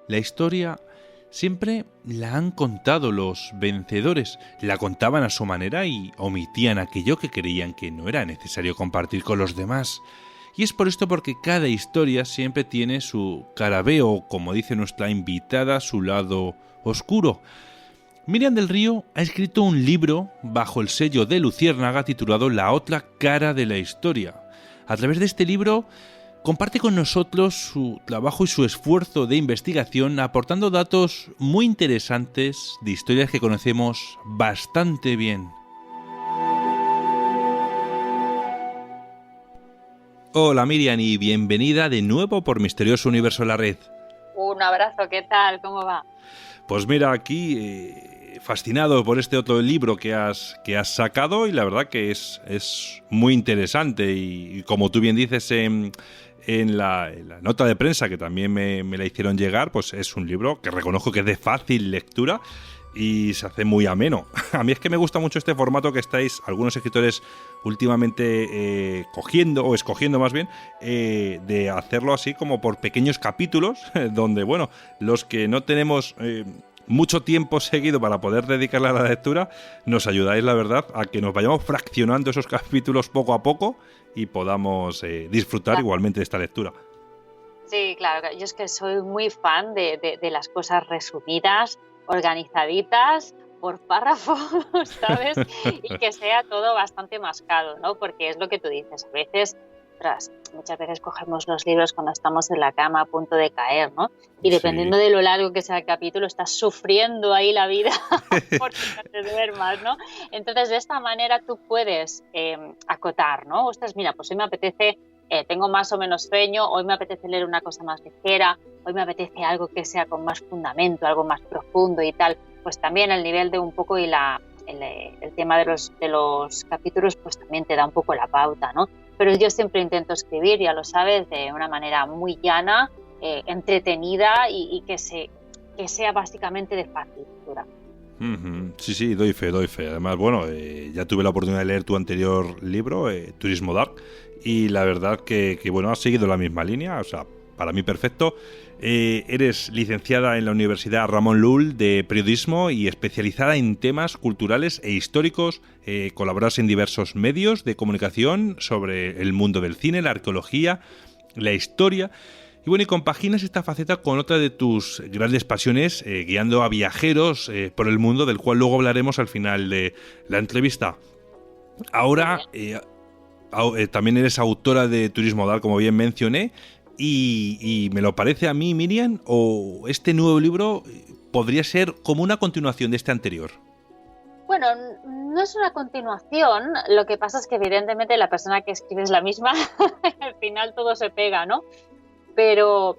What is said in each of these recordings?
La historia siempre la han contado los vencedores, la contaban a su manera y omitían aquello que creían que no era necesario compartir con los demás. Y es por esto porque cada historia siempre tiene su cara B o, como dice nuestra invitada, su lado oscuro. Miriam del Río ha escrito un libro bajo el sello de Luciérnaga titulado La otra cara de la historia. A través de este libro comparte con nosotros su trabajo y su esfuerzo de investigación, aportando datos muy interesantes de historias que conocemos bastante bien. Hola Miriam y bienvenida de nuevo por Misterioso Universo La Red. Un abrazo, ¿qué tal? ¿Cómo va? Pues mira, aquí fascinado por este otro libro que has sacado y la verdad que es muy interesante y como tú bien dices en la nota de prensa que también me la hicieron llegar, pues es un libro que reconozco que es de fácil lectura y se hace muy ameno. A mí es que me gusta mucho este formato que estáis algunos escritores últimamente escogiendo más bien, de hacerlo así como por pequeños capítulos, donde, bueno, los que no tenemos mucho tiempo seguido para poder dedicarle a la lectura, nos ayudáis, la verdad, a que nos vayamos fraccionando esos capítulos poco a poco y podamos disfrutar igualmente de esta lectura. Sí, claro, yo es que soy muy fan de las cosas resumidas, organizaditas, por párrafos, ¿sabes? Y que sea todo bastante mascado, ¿no? Porque es lo que tú dices, a veces, muchas veces cogemos los libros cuando estamos en la cama a punto de caer, ¿no? Y dependiendo de lo largo que sea el capítulo, estás sufriendo ahí la vida porque no te duermas, ¿no? Entonces, de esta manera tú puedes acotar, ¿no? Ostras, mira, pues hoy me apetece, tengo más o menos sueño, hoy me apetece leer una cosa más ligera, hoy me apetece algo que sea con más fundamento, algo más profundo y tal. Pues también el nivel de un poco y el tema de los capítulos pues también te da un poco la pauta, ¿no? Pero yo siempre intento escribir, ya lo sabes, de una manera muy llana, entretenida y que sea básicamente de fácil lectura. Sí, doy fe. Además, bueno, ya tuve la oportunidad de leer tu anterior libro, Turismo Dark, y la verdad que bueno, has seguido la misma línea, o sea, para mí perfecto. Eres licenciada en la Universidad Ramón Llull de Periodismo y especializada en temas culturales e históricos. Colaboras en diversos medios de comunicación sobre el mundo del cine, la arqueología, la historia. Y bueno, y compaginas esta faceta con otra de tus grandes pasiones, guiando a viajeros por el mundo, del cual luego hablaremos al final de la entrevista. Ahora también eres autora de Turismo Dark, como bien mencioné. Y me lo parece a mí, Miriam, o este nuevo libro podría ser como una continuación de este anterior. Bueno, no es una continuación, lo que pasa es que evidentemente la persona que escribe es la misma, al final todo se pega, ¿no? Pero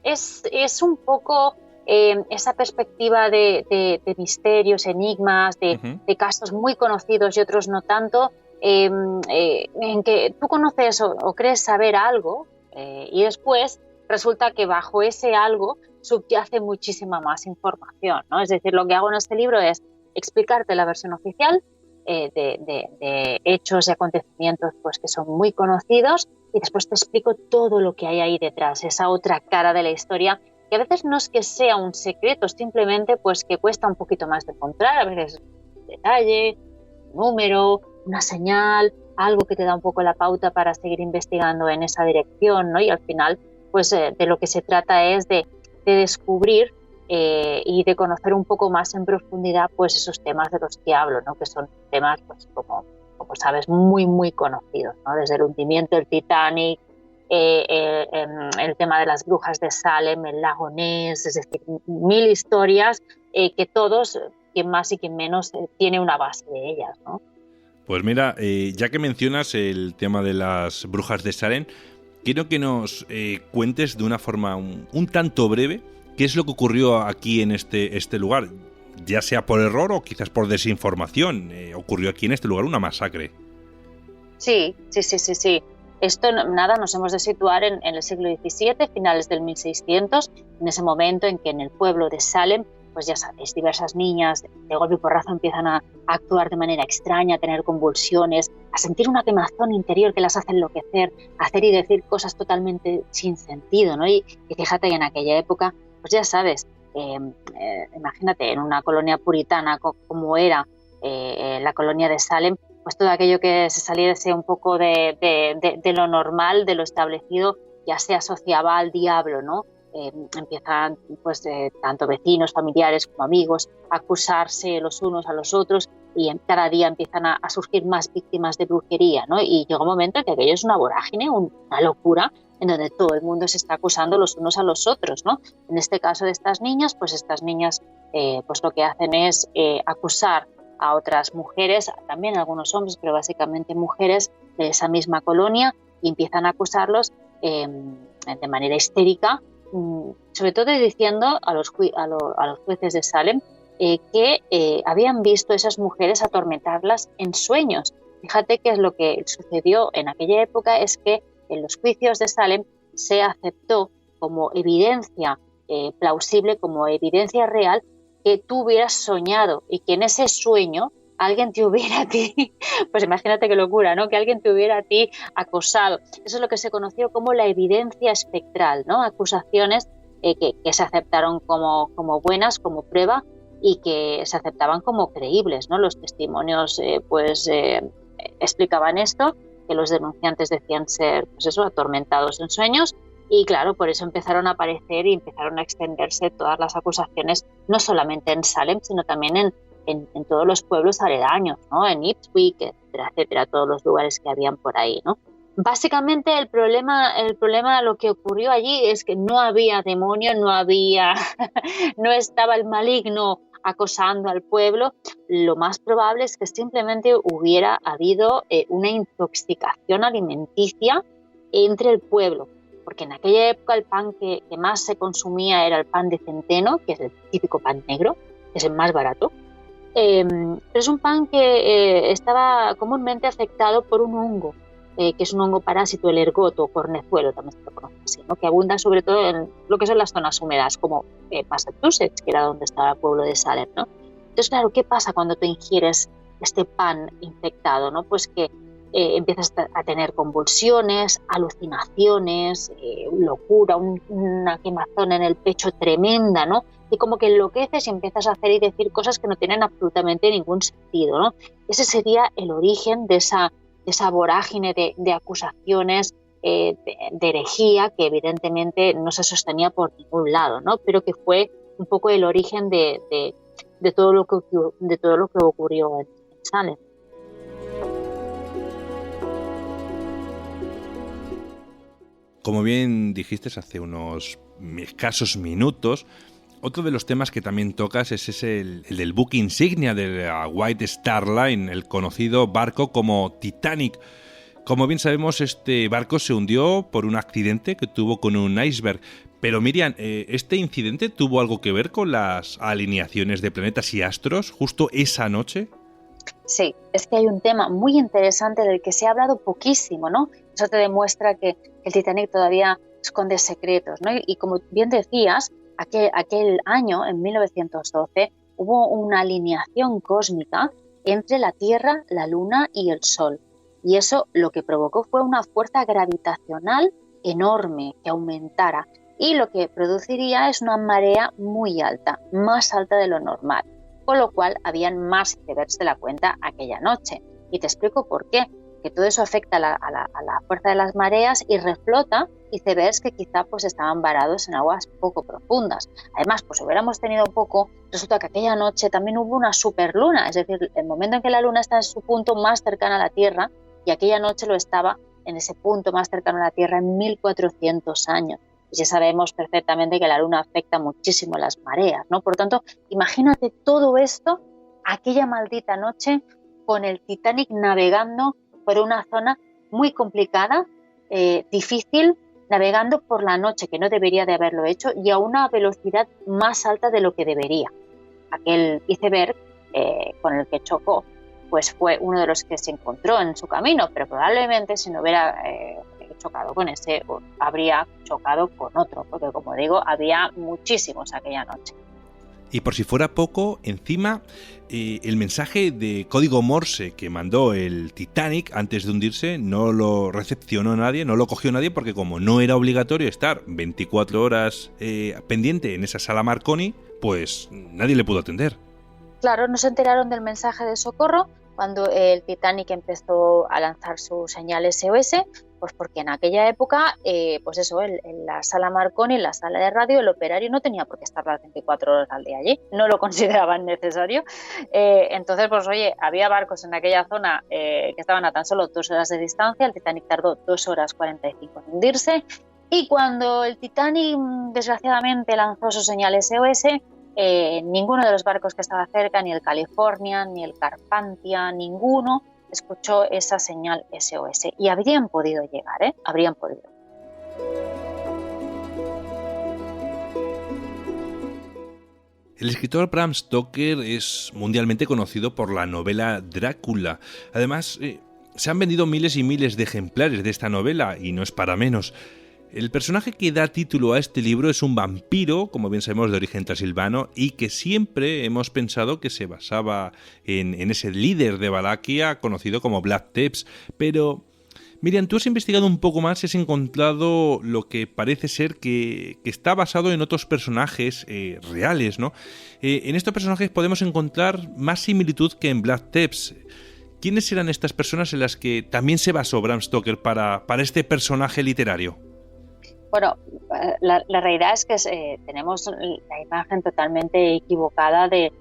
es un poco esa perspectiva de misterios, enigmas, de casos muy conocidos y otros no tanto, en que tú conoces o crees saber algo, y después resulta que bajo ese algo subyace muchísima más información, ¿no? Es decir, lo que hago en este libro es explicarte la versión oficial de hechos y acontecimientos pues, que son muy conocidos y después te explico todo lo que hay ahí detrás, esa otra cara de la historia que a veces no es que sea un secreto, simplemente pues que cuesta un poquito más de encontrar, a veces un detalle, un número, una señal, algo que te da un poco la pauta para seguir investigando en esa dirección, ¿no? Y al final, pues de lo que se trata es de descubrir y de conocer un poco más en profundidad, pues esos temas de los que hablo, ¿no? Que son temas, pues como sabes, muy, muy conocidos, ¿no? Desde el hundimiento del Titanic, el tema de las brujas de Salem, el lago Ness, es decir, 1000 historias que todos, quien más y quien menos, tiene una base de ellas, ¿no? Pues mira, ya que mencionas el tema de las brujas de Salem, quiero que nos cuentes de una forma un tanto breve qué es lo que ocurrió aquí en este lugar, ya sea por error o quizás por desinformación. Ocurrió aquí en este lugar una masacre. Sí. Esto, nada, nos hemos de situar en el siglo XVII, finales del 1600, en ese momento en que en el pueblo de Salem, pues ya sabéis, diversas niñas de golpe y porrazo empiezan a actuar de manera extraña, a tener convulsiones, a sentir una quemazón interior que las hace enloquecer, a hacer y decir cosas totalmente sin sentido, ¿no? Y fíjate que en aquella época pues ya sabes, imagínate, en una colonia puritana como era la colonia de Salem, pues todo aquello que se saliese un poco de lo normal, de lo establecido, ya se asociaba al diablo, ¿no? Empiezan pues tanto vecinos, familiares como amigos a acusarse los unos a los otros y cada día empiezan a surgir más víctimas de brujería, ¿no? Y llega un momento en que aquello es una vorágine, una locura, en donde todo el mundo se está acusando los unos a los otros, ¿no? En este caso de estas niñas, pues pues lo que hacen es acusar a otras mujeres, también algunos hombres, pero básicamente mujeres de esa misma colonia, y empiezan a acusarlos de manera histérica, sobre todo diciendo a los jueces de Salem que habían visto a esas mujeres atormentarlas en sueños. Fíjate que es lo que sucedió en aquella época, es que en los juicios de Salem se aceptó como evidencia plausible, como evidencia real, que tú hubieras soñado y que en ese sueño alguien te hubiera a ti, pues imagínate qué locura, ¿no? Que alguien te hubiera a ti acosado. Eso es lo que se conoció como la evidencia espectral, ¿no? Acusaciones que se aceptaron como buenas, como prueba, y que se aceptaban como creíbles, ¿no? Los testimonios explicaban esto, que los denunciantes decían ser, pues eso, atormentados en sueños, y claro, por eso empezaron a aparecer y empezaron a extenderse todas las acusaciones, no solamente en Salem, sino también en todos los pueblos aledaños, ¿no? En Ipswich, etcétera, etcétera, todos los lugares que habían por ahí, ¿no? Básicamente el problema, lo que ocurrió allí es que no había demonio, no estaba el maligno acosando al pueblo. Lo más probable es que simplemente hubiera habido una intoxicación alimenticia entre el pueblo, porque en aquella época el pan que más se consumía era el pan de centeno, que es el típico pan negro, que es el más barato. Pero es un pan que estaba comúnmente afectado por un hongo, que es un hongo parásito, el ergoto o cornezuelo, también se lo conoce así, ¿no? Que abunda sobre todo en lo que son las zonas húmedas, como Massachusetts, que era donde estaba el pueblo de Salem, ¿no? Entonces, claro, ¿qué pasa cuando te ingieres este pan infectado, ¿no? Pues que empiezas a tener convulsiones, alucinaciones, locura, una quemazón en el pecho tremenda, ¿no? Y como que enloqueces y empiezas a hacer y decir cosas que no tienen absolutamente ningún sentido, ¿no? Ese sería el origen de esa vorágine de acusaciones, de herejía, que evidentemente no se sostenía por ningún lado, ¿no? Pero que fue un poco el origen de todo lo que ocurrió en Salem. Como bien dijiste hace unos escasos minutos, otro de los temas que también tocas es el del buque insignia de la White Star Line, el conocido barco como Titanic. Como bien sabemos, este barco se hundió por un accidente que tuvo con un iceberg. Pero Miriam, ¿este incidente tuvo algo que ver con las alineaciones de planetas y astros justo esa noche? Sí, es que hay un tema muy interesante del que se ha hablado poquísimo, ¿no? Eso te demuestra que el Titanic todavía esconde secretos, ¿no? Y como bien decías, aquel año, en 1912, hubo una alineación cósmica entre la Tierra, la Luna y el Sol. Y eso lo que provocó fue una fuerza gravitacional enorme que aumentara, y lo que produciría es una marea muy alta, más alta de lo normal, con lo cual habían más icebergs de la cuenta aquella noche. Y te explico por qué. Que todo eso afecta a la fuerza de las mareas y reflota icebergs que quizá pues estaban varados en aguas poco profundas. Además, pues si hubiéramos tenido poco, resulta que aquella noche también hubo una superluna, es decir, el momento en que la luna está en su punto más cercano a la Tierra, y aquella noche lo estaba en ese punto más cercano a la Tierra en 1400 años. Y ya sabemos perfectamente que la luna afecta muchísimo las mareas, ¿no? Por tanto, imagínate todo esto aquella maldita noche con el Titanic navegando por una zona muy complicada, difícil, navegando por la noche, que no debería de haberlo hecho, y a una velocidad más alta de lo que debería. Aquel iceberg con el que chocó, pues fue uno de los que se encontró en su camino, pero probablemente si no hubiera chocado con ese, habría chocado con otro, porque como digo, había muchísimos aquella noche. Y por si fuera poco, encima, el mensaje de código Morse que mandó el Titanic antes de hundirse no lo recepcionó nadie, no lo cogió nadie, porque como no era obligatorio estar 24 horas pendiente en esa sala Marconi, pues nadie le pudo atender. Claro, no se enteraron del mensaje de socorro cuando el Titanic empezó a lanzar su señal SOS, pues porque en aquella época, pues eso, en la sala Marconi, en la sala de radio, el operario no tenía por qué estar las 24 horas al día allí, no lo consideraban necesario. Entonces, pues oye, había barcos en aquella zona que estaban a tan solo 2 horas de distancia, el Titanic tardó 2 horas 45 en hundirse, y cuando el Titanic desgraciadamente lanzó su señal SOS, ninguno de los barcos que estaba cerca, ni el California, ni el Carpathia, ninguno escuchó esa señal SOS. Y habrían podido llegar, habrían podido. El escritor Bram Stoker es mundialmente conocido por la novela Drácula. Además, se han vendido miles y miles de ejemplares de esta novela, y no es para menos. El personaje que da título a este libro es un vampiro, como bien sabemos, de origen transilvano, y que siempre hemos pensado que se basaba en ese líder de Valaquia conocido como Vlad Tepes. Pero, Miriam, tú has investigado un poco más y has encontrado lo que parece ser que está basado en otros personajes reales, ¿no? En estos personajes podemos encontrar más similitud que en Vlad Tepes. ¿Quiénes eran estas personas en las que también se basó Bram Stoker para este personaje literario? Bueno, la realidad es que tenemos la imagen totalmente equivocada del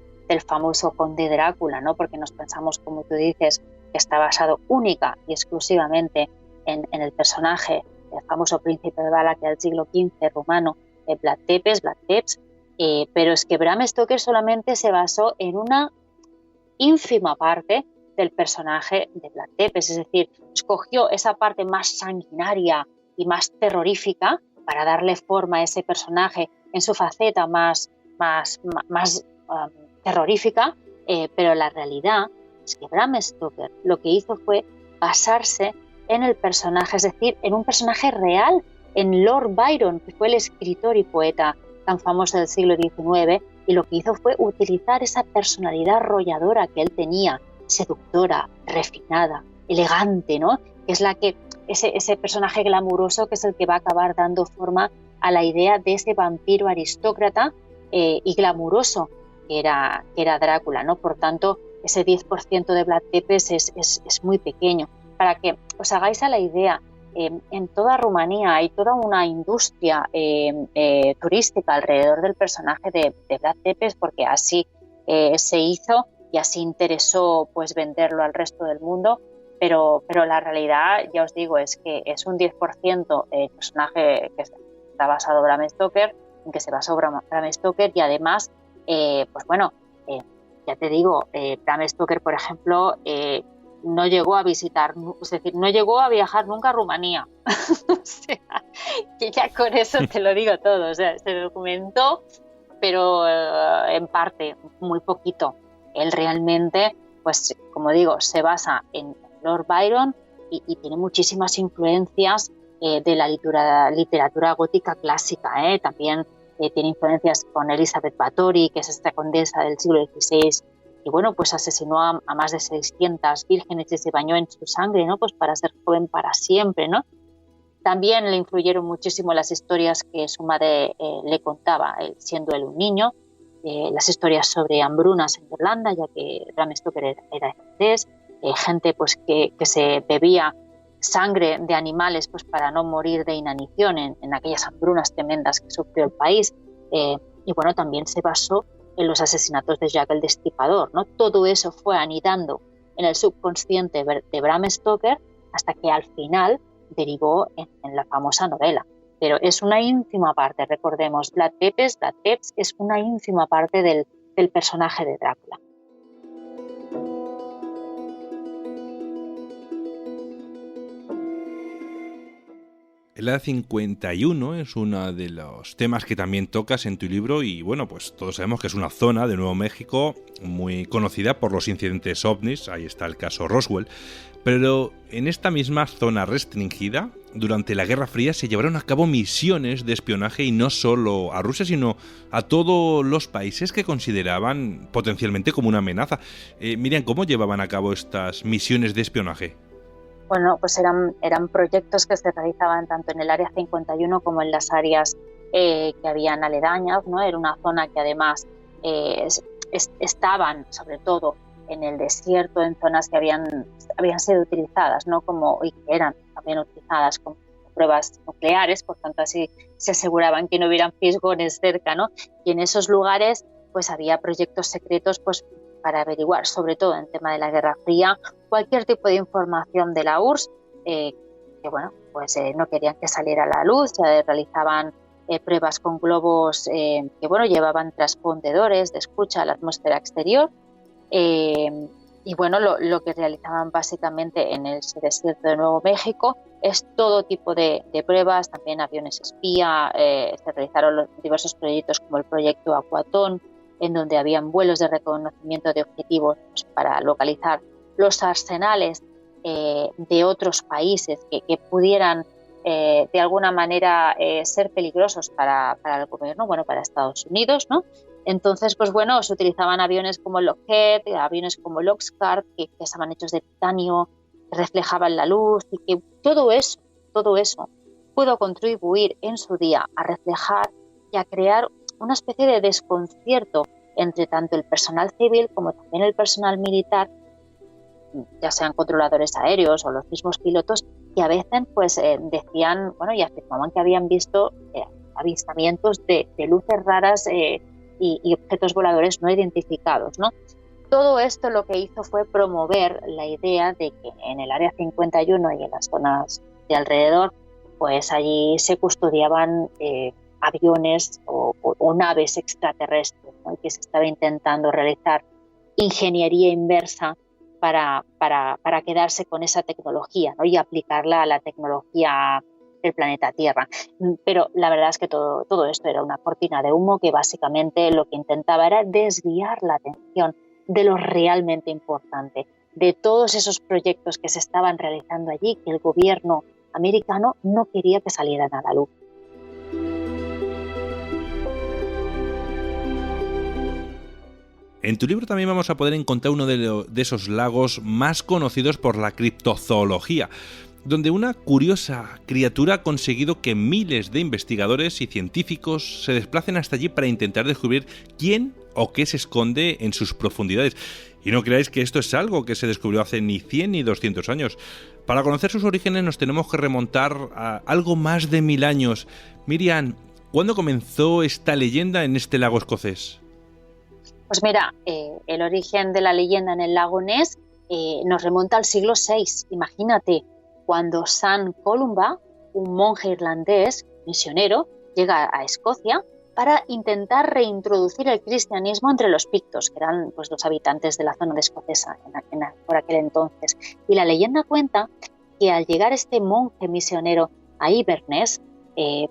famoso conde Drácula, ¿no? Porque nos pensamos, como tú dices, que está basado única y exclusivamente en el personaje del famoso príncipe de Valaquia del siglo XV rumano, Vlad Tepes, pero es que Bram Stoker solamente se basó en una ínfima parte del personaje de Vlad Tepes, es decir, escogió esa parte más sanguinaria y más terrorífica para darle forma a ese personaje en su faceta más terrorífica, pero la realidad es que Bram Stoker lo que hizo fue basarse en el personaje, es decir, en un personaje real, en Lord Byron, que fue el escritor y poeta tan famoso del siglo XIX, y lo que hizo fue utilizar esa personalidad arrolladora que él tenía, seductora, refinada, elegante, ¿no? Que es la que ese personaje glamuroso que es el que va a acabar dando forma a la idea de ese vampiro aristócrata y glamuroso que era Drácula, ¿no? Por tanto, ese 10% de Vlad Tepes es muy pequeño. Para que os hagáis a la idea, en toda Rumanía hay toda una industria turística alrededor del personaje de Vlad Tepes, porque así se hizo y así interesó pues venderlo al resto del mundo. Pero la realidad, ya os digo, es que es un 10% el personaje que está basado en Bram Stoker, en que se basó Bram Stoker, y además, pues bueno, ya te digo, Bram Stoker, por ejemplo, no llegó a visitar, es decir, no llegó a viajar nunca a Rumanía. O sea, que ya con eso te lo digo todo. O sea, se documentó, pero en parte, muy poquito. Él realmente, pues como digo, se basa en Lord Byron y tiene muchísimas influencias de la literatura gótica clásica. También tiene influencias con Elizabeth Bathory, que es esta condesa del siglo XVI, y bueno, pues asesinó a más de 600 vírgenes y se bañó en su sangre, ¿no? Pues para ser joven para siempre, ¿no? También le influyeron muchísimo las historias que su madre le contaba, siendo él un niño, las historias sobre hambrunas en Irlanda, ya que Bram Stoker era irlandés, gente pues que se bebía sangre de animales pues para no morir de inanición en aquellas hambrunas tremendas que sufrió el país, y bueno, también se basó en los asesinatos de Jack el Destripador, ¿no? Todo eso fue anidando en el subconsciente de Bram Stoker hasta que al final derivó en la famosa novela. Pero es una ínfima parte, recordemos, Vlad Tepes es una ínfima parte del personaje de Drácula. El Área 51 es uno de los temas que también tocas en tu libro y bueno, pues todos sabemos que es una zona de Nuevo México muy conocida por los incidentes ovnis, ahí está el caso Roswell, pero en esta misma zona restringida, durante la Guerra Fría se llevaron a cabo misiones de espionaje y no solo a Rusia, sino a todos los países que consideraban potencialmente como una amenaza. Miriam, ¿cómo llevaban a cabo estas misiones de espionaje? Bueno, pues eran proyectos que se realizaban tanto en el Área 51 como en las áreas que habían aledañas, ¿no? Era una zona que además estaban, sobre todo, en el desierto, en zonas que habían sido utilizadas, ¿no? Y que eran también utilizadas como pruebas nucleares, por tanto así se aseguraban que no hubieran fisgones cerca, ¿no? Y en esos lugares pues había proyectos secretos pues para averiguar, sobre todo en tema de la Guerra Fría, cualquier tipo de información de la URSS, que bueno, pues no querían que saliera a la luz, ya realizaban pruebas con globos que bueno, llevaban transpondedores de escucha a la atmósfera exterior, y bueno, lo que realizaban básicamente en el desierto de Nuevo México es todo tipo de pruebas, también aviones espía, se realizaron diversos proyectos como el proyecto Aquatón, en donde habían vuelos de reconocimiento de objetivos pues, para localizar los arsenales de otros países que pudieran de alguna manera ser peligrosos para el gobierno, bueno, para Estados Unidos, ¿no? Entonces, pues bueno, se utilizaban aviones como Lockheed, aviones como Lockheed, que estaban hechos de titanio, que reflejaban la luz y que todo eso pudo contribuir en su día a reflejar y a crear una especie de desconcierto entre tanto el personal civil como también el personal militar, ya sean controladores aéreos o los mismos pilotos, que a veces pues decían, bueno, y afirmaban que habían visto avistamientos de luces raras y objetos voladores no identificados, ¿no? Todo esto lo que hizo fue promover la idea de que en el Área 51 y en las zonas de alrededor, pues allí se custodiaban aviones o naves extraterrestres, ¿no? Y que se estaba intentando realizar ingeniería inversa para quedarse con esa tecnología, ¿no? Y aplicarla a la tecnología del planeta Tierra. Pero la verdad es que todo esto era una cortina de humo que básicamente lo que intentaba era desviar la atención de lo realmente importante, de todos esos proyectos que se estaban realizando allí, que el gobierno americano no quería que salieran a la luz. En tu libro también vamos a poder encontrar uno de esos lagos más conocidos por la criptozoología, donde una curiosa criatura ha conseguido que miles de investigadores y científicos se desplacen hasta allí para intentar descubrir quién o qué se esconde en sus profundidades. Y no creáis que esto es algo que se descubrió hace ni 100 ni 200 años. Para conocer sus orígenes nos tenemos que remontar a algo más de 1000 años. Miriam, ¿cuándo comenzó esta leyenda en este lago escocés? Pues mira, el origen de la leyenda en el lago Ness nos remonta al siglo VI. Imagínate, cuando San Columba, un monje irlandés misionero, llega a Escocia para intentar reintroducir el cristianismo entre los pictos, que eran pues, los habitantes de la zona de escocesa por aquel entonces. Y la leyenda cuenta que al llegar este monje misionero a Inverness,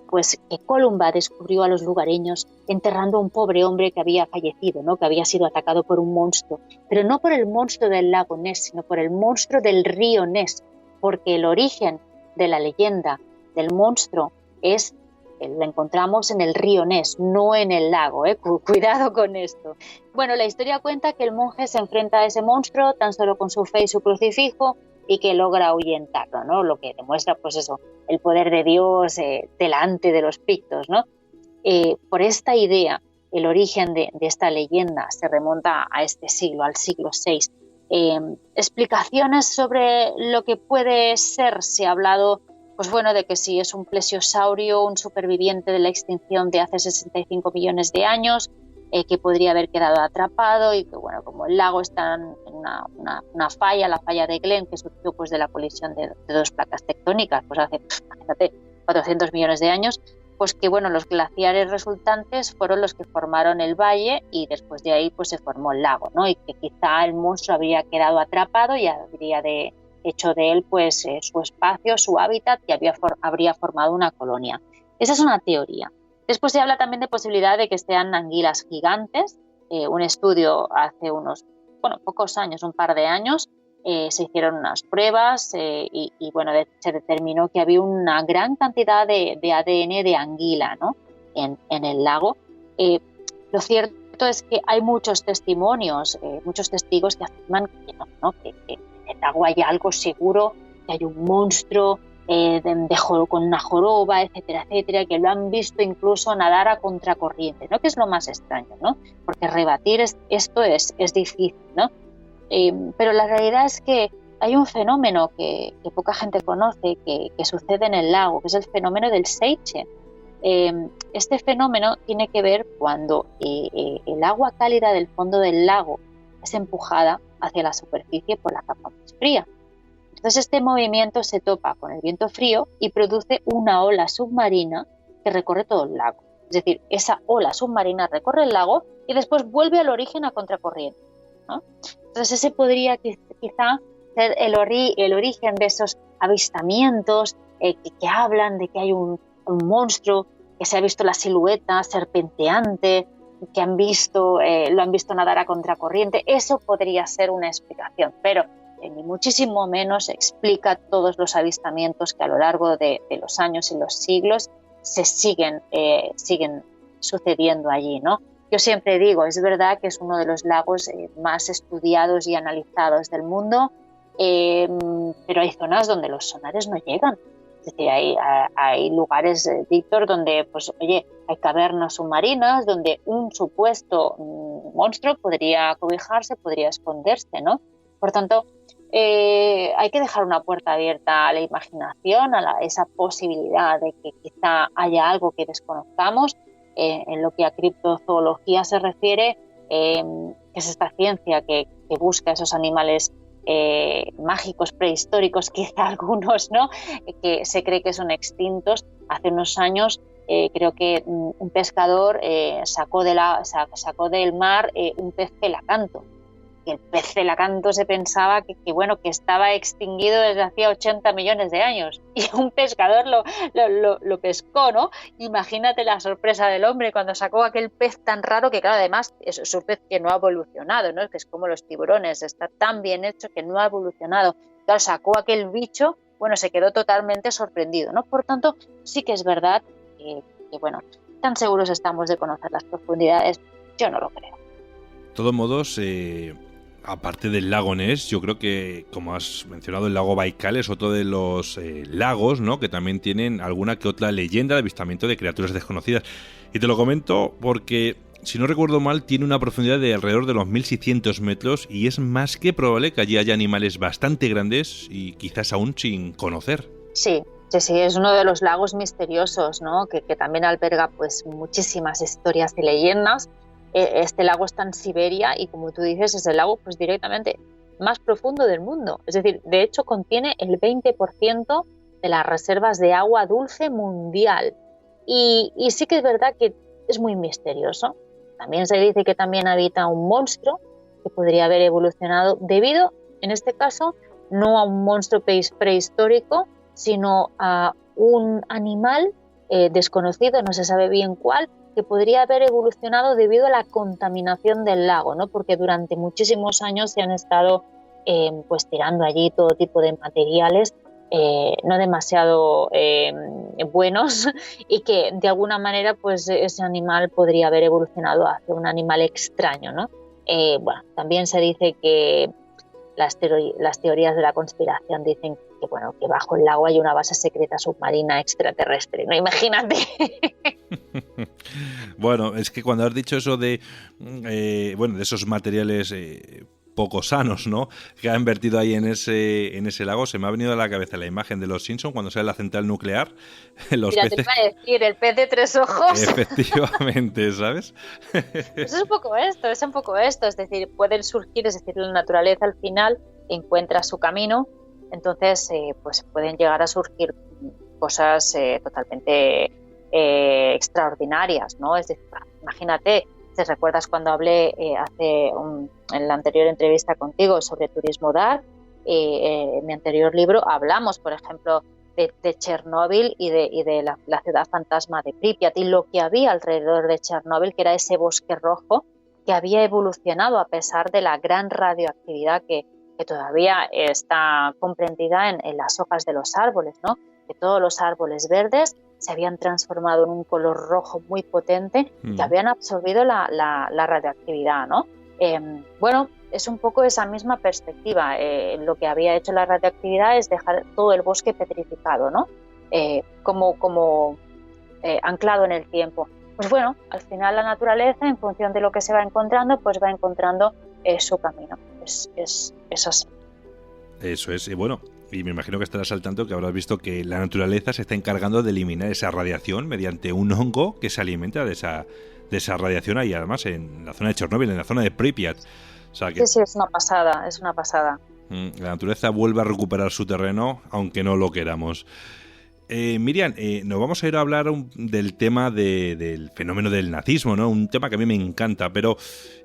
pues que Columba descubrió a los lugareños enterrando a un pobre hombre que había fallecido, ¿no? Que había sido atacado por un monstruo, pero no por el monstruo del lago Ness, sino por el monstruo del río Ness, porque el origen de la leyenda del monstruo lo encontramos en el río Ness, no en el lago, cuidado con esto. Bueno, la historia cuenta que el monje se enfrenta a ese monstruo tan solo con su fe y su crucifijo y que logra ahuyentarlo, ¿no? Lo que demuestra, pues eso, el poder de Dios delante de los pictos, ¿no? Por esta idea, el origen de esta leyenda se remonta a este siglo, al siglo VI. Explicaciones sobre lo que puede ser, se ha hablado, pues bueno, de que si es un plesiosaurio, un superviviente de la extinción de hace 65 millones de años, que podría haber quedado atrapado y que, bueno, como el lago está en una falla, la falla de Glen, que surgió pues de la colisión de dos placas tectónicas, pues hace, imagínate, 400 millones de años, pues que, bueno, los glaciares resultantes fueron los que formaron el valle y después de ahí pues se formó el lago, ¿no? Y que quizá el monstruo habría quedado atrapado y habría de hecho de él pues su espacio, su hábitat, y habría formado una colonia. Esa es una teoría. Después se habla también de posibilidad de que sean anguilas gigantes. Un estudio hace unos pocos años, un par de años, se hicieron unas pruebas y se determinó que había una gran cantidad de ADN de anguila, ¿no?, en el lago. Lo cierto es que hay muchos testimonios, muchos testigos que afirman que no, que en el lago hay algo seguro, que hay un monstruo con una joroba, etcétera, etcétera, que lo han visto incluso nadar a contracorriente, ¿no?, que es lo más extraño, ¿no?, porque rebatir esto es difícil, ¿no? Pero la realidad es que hay un fenómeno que poca gente conoce que sucede en el lago, que es el fenómeno del seiche. Este fenómeno tiene que ver cuando el agua cálida del fondo del lago es empujada hacia la superficie por la capa más fría. Entonces este movimiento se topa con el viento frío y produce una ola submarina que recorre todo el lago. Es decir, esa ola submarina recorre el lago y después vuelve al origen a contracorriente, ¿no? Entonces ese podría quizá ser el origen de esos avistamientos que hablan de que hay un monstruo, que se ha visto la silueta serpenteante, que lo han visto nadar a contracorriente. Eso podría ser una explicación, pero ni muchísimo menos explica todos los avistamientos que a lo largo de los años y los siglos se siguen sucediendo allí, ¿no? Yo siempre digo, es verdad que es uno de los lagos más estudiados y analizados del mundo, pero hay zonas donde los sonares no llegan. Es decir, hay lugares, Víctor, donde hay cavernas submarinas, donde un supuesto monstruo podría cobijarse, podría esconderse, ¿no? Por tanto, hay que dejar una puerta abierta a la imaginación, esa posibilidad de que quizá haya algo que desconozcamos. En lo que a criptozoología se refiere, que es esta ciencia que busca esos animales mágicos prehistóricos, quizá algunos, ¿no?, que se cree que son extintos. Hace unos años creo que un pescador sacó del mar un pez pelacanto. Y el pez pelacanto se pensaba que estaba extinguido desde hacía 80 millones de años, y un pescador lo pescó, ¿no? Imagínate la sorpresa del hombre cuando sacó aquel pez tan raro, que claro, además es un pez que no ha evolucionado, ¿no? Que es como los tiburones, está tan bien hecho que no ha evolucionado. Claro, sacó aquel bicho, se quedó totalmente sorprendido, ¿no? Por tanto, sí que es verdad que tan seguros estamos de conocer las profundidades, yo no lo creo. De todos modos, aparte del lago Ness, yo creo que, como has mencionado, el lago Baikal es otro de los lagos, ¿no?, que también tienen alguna que otra leyenda de avistamiento de criaturas desconocidas. Y te lo comento porque, si no recuerdo mal, tiene una profundidad de alrededor de los 1.600 metros y es más que probable que allí haya animales bastante grandes y quizás aún sin conocer. Sí, es uno de los lagos misteriosos, ¿no?, que también alberga muchísimas historias y leyendas. Este lago está en Siberia y, como tú dices, es el lago directamente más profundo del mundo. Es decir, de hecho contiene el 20% de las reservas de agua dulce mundial. Y sí que es verdad que es muy misterioso. También se dice que también habita un monstruo que podría haber evolucionado debido, en este caso, no a un monstruo prehistórico, sino a un animal desconocido, no se sabe bien cuál, que podría haber evolucionado debido a la contaminación del lago, ¿no? Porque durante muchísimos años se han estado tirando allí todo tipo de materiales no demasiado buenos, y que de alguna manera ese animal podría haber evolucionado hacia un animal extraño, ¿no? También se dice que las teorías de la conspiración dicen que bajo el lago hay una base secreta submarina extraterrestre, ¿no? Imagínate. Bueno, es que cuando has dicho eso de esos materiales poco sanos, ¿no?, que han vertido ahí en ese lago, se me ha venido a la cabeza la imagen de los Simpsons cuando sale la central nuclear. Los Mira, peces... te iba a decir, el pez de 3 ojos. Efectivamente, ¿sabes? Pues es un poco esto, es decir, pueden surgir, es decir, la naturaleza al final encuentra su camino, entonces pueden llegar a surgir cosas totalmente extraordinarias, ¿no? Es decir, imagínate, ¿te recuerdas cuando hablé en la anterior entrevista contigo sobre Turismo Dark? en mi anterior libro hablamos, por ejemplo, de Chernóbil y de la ciudad fantasma de Pripyat y lo que había alrededor de Chernóbil, que era ese bosque rojo que había evolucionado a pesar de la gran radioactividad que todavía está comprendida en las hojas de los árboles, ¿no? Que todos los árboles verdes se habían transformado en un color rojo muy potente que habían absorbido la radioactividad, ¿no? Bueno, es un poco esa misma perspectiva. Lo que había hecho la radioactividad es dejar todo el bosque petrificado, ¿no? Como anclado en el tiempo. Pues bueno, al final la naturaleza, en función de lo que se va encontrando, pues va encontrando su camino. Es así. Eso es, y bueno, y me imagino que estarás al tanto que habrás visto que la naturaleza se está encargando de eliminar esa radiación mediante un hongo que se alimenta de esa radiación ahí, además en la zona de Chernóbil, en la zona de Pripyat. O sea que, sí, es una pasada, es una pasada. La naturaleza vuelve a recuperar su terreno, aunque no lo queramos. Miriam, nos vamos a ir a hablar del tema del fenómeno del nazismo, ¿no? Un tema que a mí me encanta,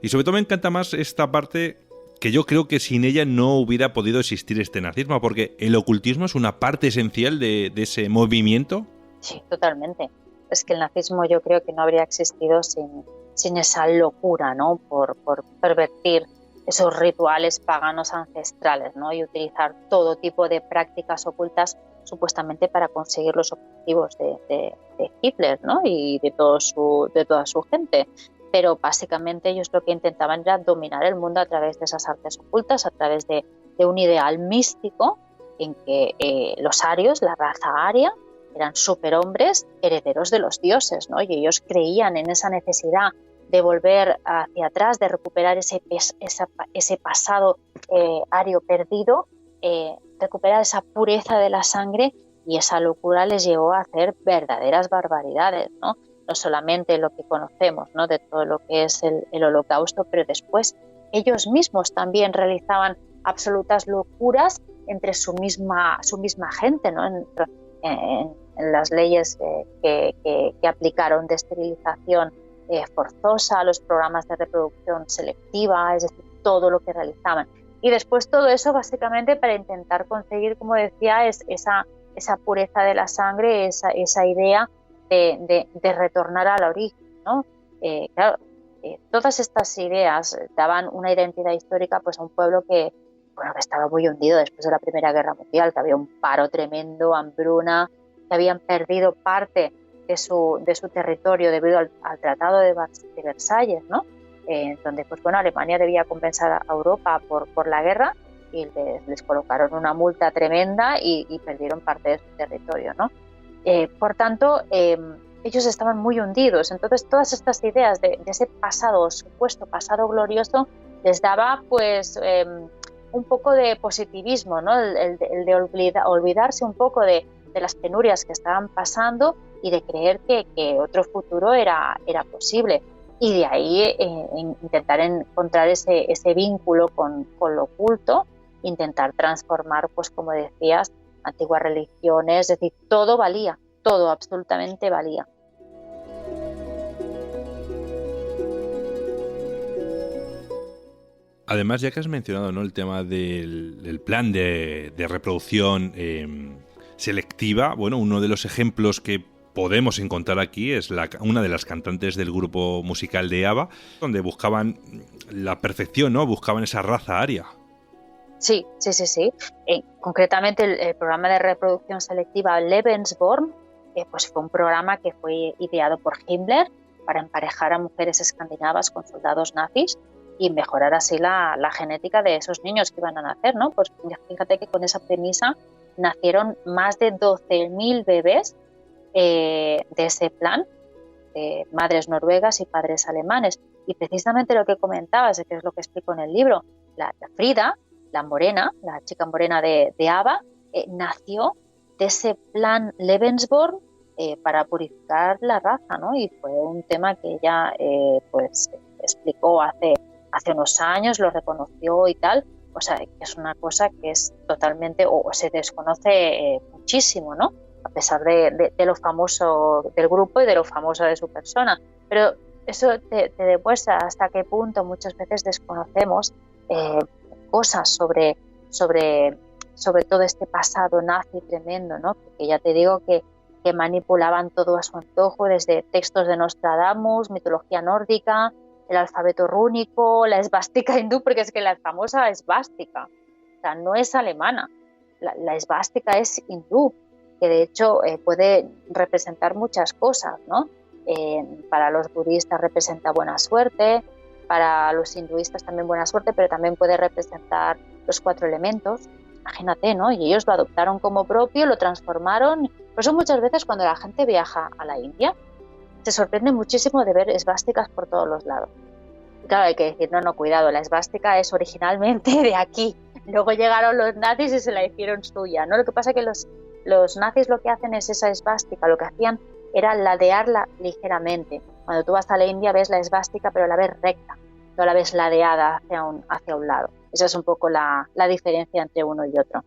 y sobre todo me encanta más esta parte que yo creo que sin ella no hubiera podido existir este nazismo, porque el ocultismo es una parte esencial de ese movimiento. Sí, totalmente. Es que el nazismo yo creo que no habría existido sin esa locura, ¿no? Por pervertir esos rituales paganos ancestrales, ¿no? Y utilizar todo tipo de prácticas ocultas supuestamente para conseguir los objetivos de Hitler, ¿no? Y de toda su gente. Pero básicamente ellos lo que intentaban era dominar el mundo a través de esas artes ocultas, a través de un ideal místico en que los arios, la raza aria, eran superhombres herederos de los dioses, ¿no? Y ellos creían en esa necesidad de volver hacia atrás, de recuperar ese pasado ario perdido, recuperar esa pureza de la sangre, y esa locura les llevó a hacer verdaderas barbaridades, ¿no? No solamente lo que conocemos, ¿no? De todo lo que es el Holocausto, pero después ellos mismos también realizaban absolutas locuras entre su misma gente, ¿no? En las leyes que aplicaron de esterilización forzosa, los programas de reproducción selectiva, es decir, todo lo que realizaban. Y después todo eso básicamente para intentar conseguir, como decía, esa pureza de la sangre, esa idea de retornar al origen, ¿no? Claro, todas estas ideas daban una identidad histórica pues a un pueblo que estaba muy hundido después de la Primera Guerra Mundial, que había un paro tremendo, hambruna, que habían perdido parte de su territorio debido al Tratado de Versalles, ¿no? Donde Alemania debía compensar a Europa por la guerra, y les colocaron una multa tremenda y perdieron parte de su territorio, ¿no? Por tanto, ellos estaban muy hundidos. Entonces, todas estas ideas de ese pasado, supuesto pasado glorioso, les daba pues un poco de positivismo, ¿no? El de olvidarse un poco de las penurias que estaban pasando y de creer que otro futuro era posible. Y de ahí intentar encontrar ese vínculo con lo oculto, intentar transformar, pues como decías, antiguas religiones, es decir, todo valía, todo absolutamente valía. Además, ya que has mencionado, ¿no?, el tema del plan de reproducción selectiva, bueno, uno de los ejemplos que podemos encontrar aquí es una de las cantantes del grupo musical de ABBA, donde buscaban la perfección, ¿no? Buscaban esa raza aria. Sí. Concretamente el programa de reproducción selectiva Lebensborn, pues fue un programa que fue ideado por Himmler para emparejar a mujeres escandinavas con soldados nazis y mejorar así la genética de esos niños que iban a nacer, ¿no? Pues fíjate que con esa premisa nacieron más de 12.000 bebés de ese plan, de madres noruegas y padres alemanes. Y precisamente lo que comentabas, que es lo que explico en el libro, la Frida, la morena, la chica morena de ABBA, nació de ese plan Lebensborn para purificar la raza, ¿no? Y fue un tema que ella pues explicó hace unos años, lo reconoció y tal. O sea, que es una cosa que es totalmente, o se desconoce muchísimo, ¿no? A pesar de lo famoso del grupo y de lo famoso de su persona. Pero eso te demuestra hasta qué punto muchas veces desconocemos cosas sobre sobre todo este pasado nazi tremendo, ¿no? Porque ya te digo que manipulaban todo a su antojo, desde textos de Nostradamus, mitología nórdica, el alfabeto rúnico, la esvástica hindú, porque es que la famosa esvástica, o sea, no es alemana, la esvástica es hindú, que de hecho puede representar muchas cosas, ¿no? Para los budistas representa buena suerte, para los hinduistas también buena suerte, pero también puede representar los 4 elementos. Imagínate, ¿no? Y ellos lo adoptaron como propio, lo transformaron. Por eso muchas veces cuando la gente viaja a la India, se sorprende muchísimo de ver esvásticas por todos los lados. Y claro, hay que decir, no, cuidado, la esvástica es originalmente de aquí. Luego llegaron los nazis y se la hicieron suya, ¿no? Lo que pasa es que los nazis lo que hacen es esa esvástica, lo que hacían era ladearla ligeramente. Cuando tú vas a la India ves la esvástica, pero la ves recta, no la ves ladeada hacia un lado. Esa es un poco la diferencia entre uno y otro.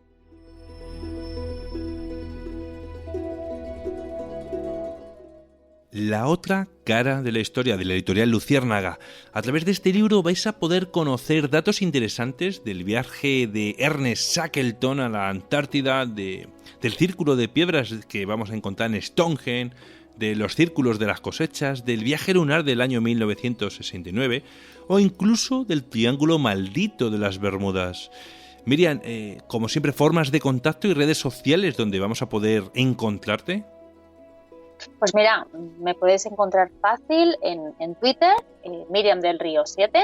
La otra cara de la historia de la editorial Luciérnaga. A través de este libro vais a poder conocer datos interesantes del viaje de Ernest Shackleton a la Antártida, del círculo de piedras que vamos a encontrar en Stonehenge, de los círculos de las cosechas, del viaje lunar del año 1969 o incluso del triángulo maldito de las Bermudas. Miriam, como siempre, formas de contacto y redes sociales donde vamos a poder encontrarte. Pues mira, me podéis encontrar fácil en Twitter, Miriam del Río 7,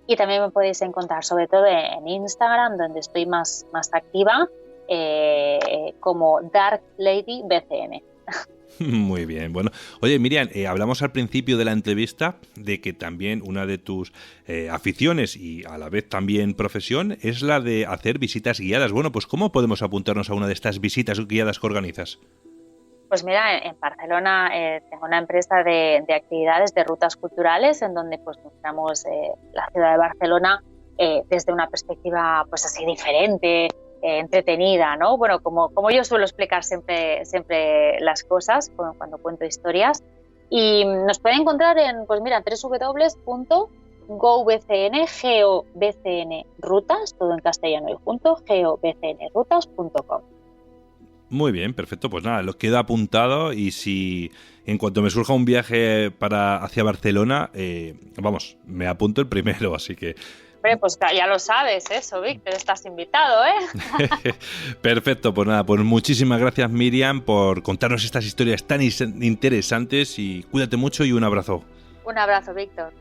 y también me podéis encontrar sobre todo en Instagram, donde estoy más activa, como Dark Lady BCN. Muy bien, bueno. Oye, Miriam, hablamos al principio de la entrevista de que también una de tus aficiones y a la vez también profesión es la de hacer visitas guiadas. Bueno, pues ¿cómo podemos apuntarnos a una de estas visitas guiadas que organizas? Pues mira, en Barcelona tengo una empresa de actividades, de rutas culturales, en donde pues mostramos la ciudad de Barcelona desde una perspectiva pues así diferente, entretenida, ¿no? Bueno, como yo suelo explicar siempre las cosas cuando cuento historias. Y nos pueden encontrar en, pues mira, www.gobcnrutas, todo en castellano y junto, gobcnrutas.com. Muy bien, perfecto. Pues nada, lo queda apuntado y si en cuanto me surja un viaje hacia Barcelona, vamos, me apunto el primero, así que... Hombre, pues ya lo sabes, eso, Víctor, estás invitado, ¿eh? Perfecto, pues nada, pues muchísimas gracias, Miriam, por contarnos estas historias tan interesantes y cuídate mucho y un abrazo. Un abrazo, Víctor.